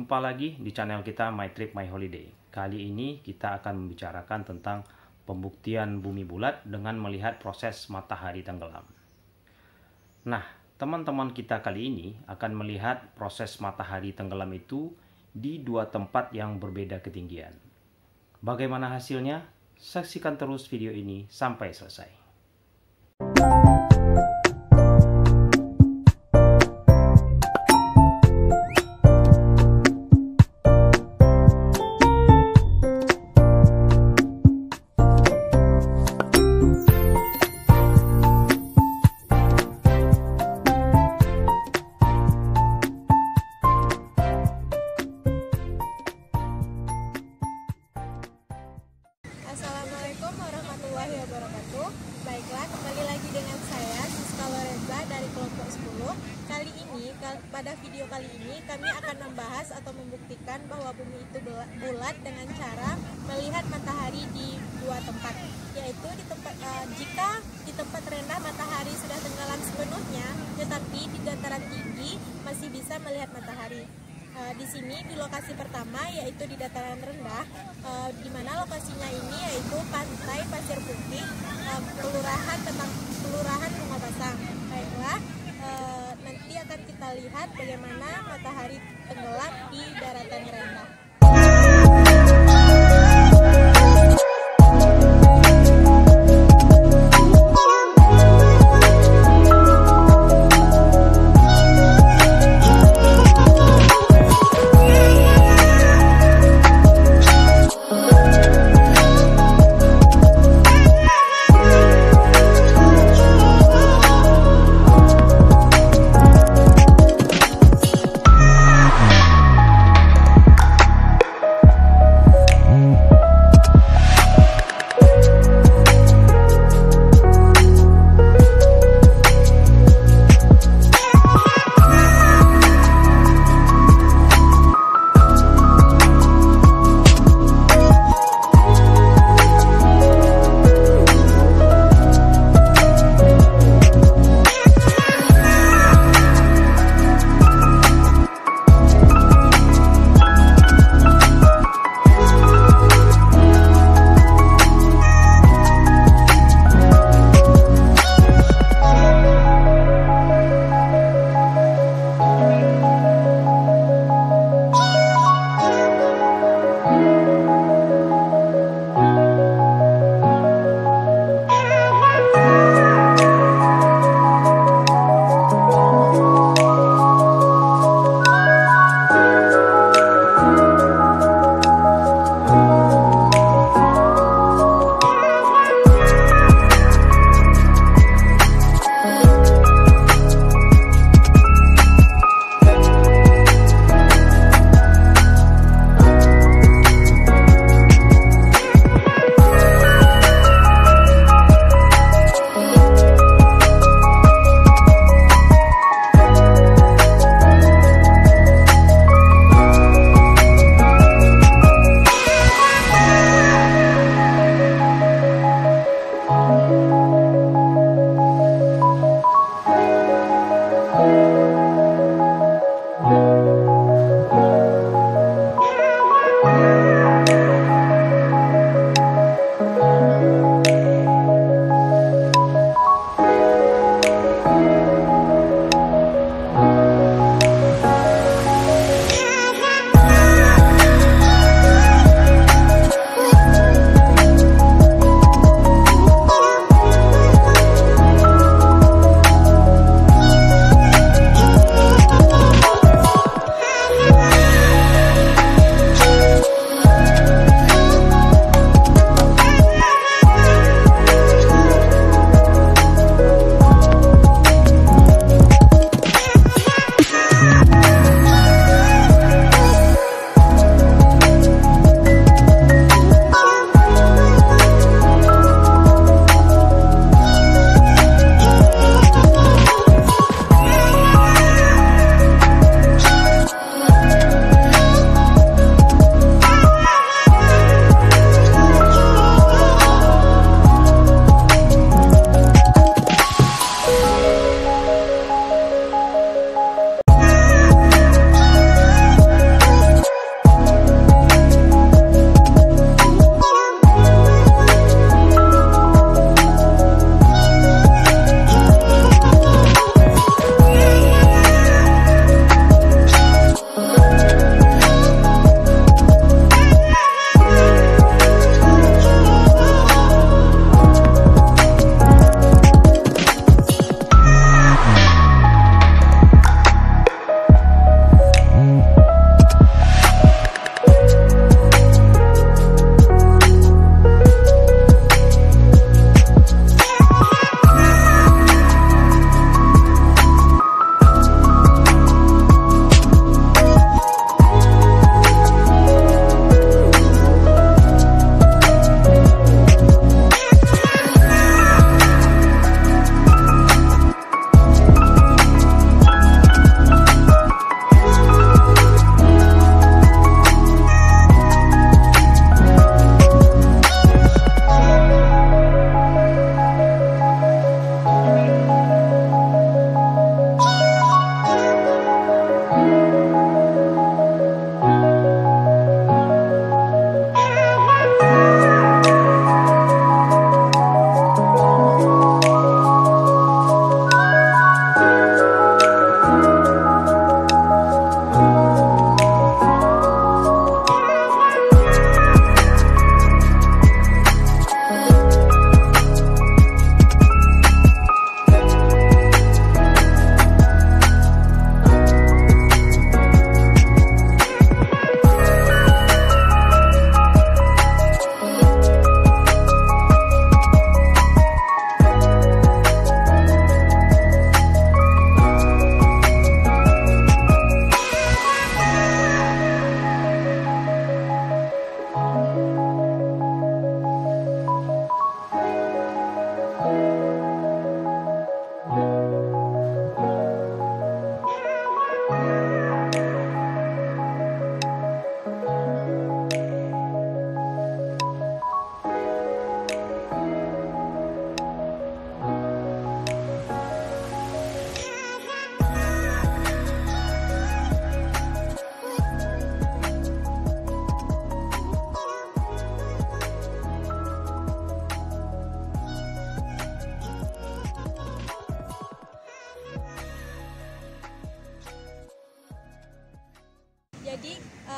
Jumpa lagi di channel kita My Trip My Holiday. Kali ini kita akan membicarakan tentang pembuktian bumi bulat dengan melihat proses matahari tenggelam. Nah, teman-teman kita kali ini akan melihat proses matahari tenggelam itu di dua tempat yang berbeda ketinggian. Bagaimana hasilnya? Saksikan terus video ini sampai selesai. Assalamualaikum warahmatullahi wabarakatuh. Baiklah, kembali lagi dengan saya Siska Lorenza dari kelompok 10. Pada video kali ini kami akan membahas atau membuktikan bahwa bumi itu bulat dengan cara melihat matahari di dua tempat, yaitu jika di tempat rendah matahari sudah tenggelam sepenuhnya, tetapi di dataran tinggi masih bisa melihat matahari. Di sini di lokasi pertama, yaitu di dataran rendah, di mana lokasinya ini yaitu Pantai Pasir Putih, Kelurahan Bunga Basang. Baiklah, nanti akan kita lihat bagaimana matahari tenggelam di daratan rendah.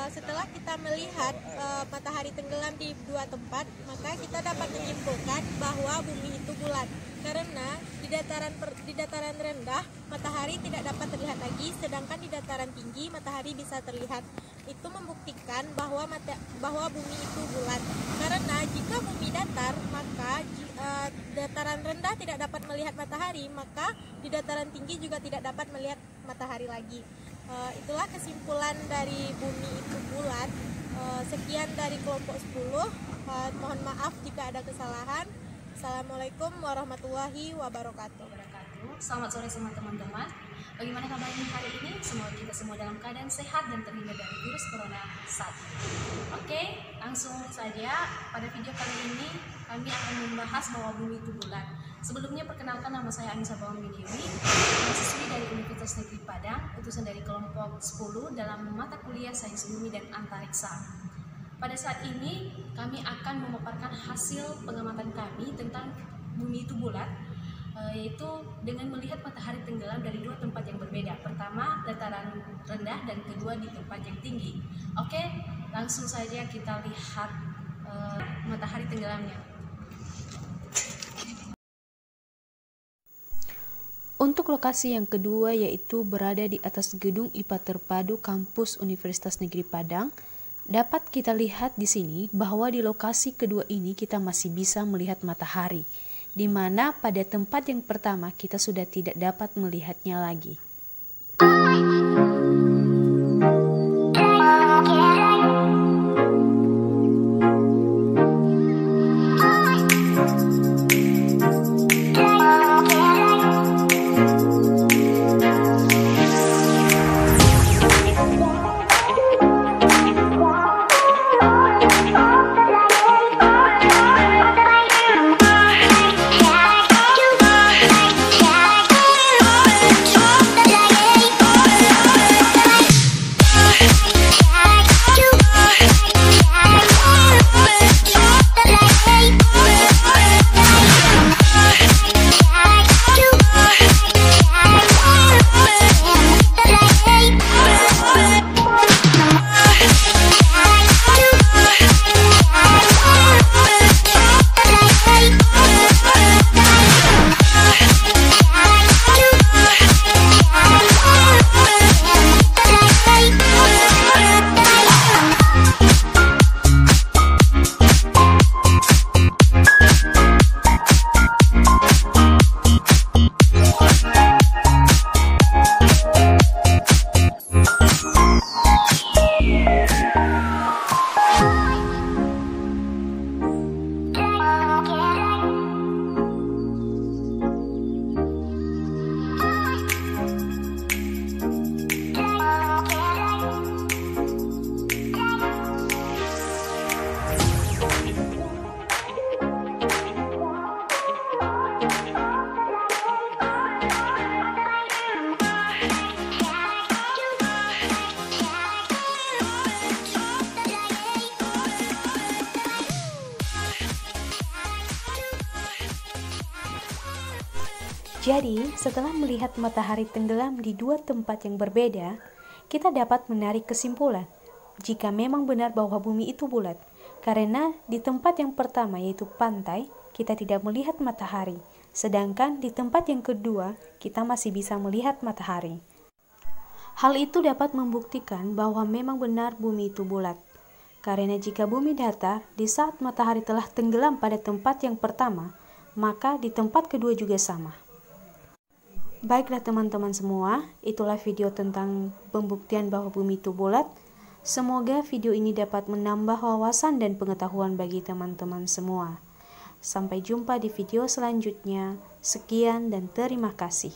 setelah kita melihat matahari tenggelam di dua tempat, maka kita dapat menyimpulkan bahwa bumi itu bulat. Karena di dataran rendah matahari tidak dapat terlihat lagi, sedangkan di dataran tinggi matahari bisa terlihat. Itu membuktikan bahwa bumi itu bulat. Karena jika bumi datar, maka dataran rendah tidak dapat melihat matahari, maka di dataran tinggi juga tidak dapat melihat matahari lagi. Itulah kesimpulan dari bumi itu bulat. Sekian dari kelompok 10. Mohon maaf jika ada kesalahan. Assalamualaikum warahmatullahi wabarakatuh. Selamat sore semua teman-teman. Bagaimana kabarnya hari ini? Semoga kita semua dalam keadaan sehat dan terhindar dari virus corona saat ini. Oke, langsung saja. Pada video kali ini kami akan membahas bahwa bumi itu bulat. Sebelumnya perkenalkan, nama saya Anissa Bawang-Dewi, mahasiswi dari Universitas Negeri Padang, utusan dari kelompok 10 dalam mata kuliah Sains Bumi dan Antariksa. Pada saat ini kami akan memaparkan hasil pengamatan kami tentang bumi itu bulat, yaitu dengan melihat matahari tenggelam dari dua tempat yang berbeda. Pertama dataran rendah dan kedua di tempat yang tinggi. Oke, langsung saja kita lihat matahari tenggelamnya. Untuk lokasi yang kedua yaitu berada di atas gedung IPA Terpadu Kampus Universitas Negeri Padang. Dapat kita lihat di sini bahwa di lokasi kedua ini kita masih bisa melihat matahari, di mana pada tempat yang pertama kita sudah tidak dapat melihatnya lagi. Jadi, setelah melihat matahari tenggelam di dua tempat yang berbeda, kita dapat menarik kesimpulan jika memang benar bahwa bumi itu bulat. Karena di tempat yang pertama yaitu pantai, kita tidak melihat matahari, sedangkan di tempat yang kedua, kita masih bisa melihat matahari. Hal itu dapat membuktikan bahwa memang benar bumi itu bulat. Karena jika bumi datar, di saat matahari telah tenggelam pada tempat yang pertama, maka di tempat kedua juga sama. Baiklah teman-teman semua, itulah video tentang pembuktian bahwa bumi itu bulat. Semoga video ini dapat menambah wawasan dan pengetahuan bagi teman-teman semua. Sampai jumpa di video selanjutnya. Sekian dan terima kasih.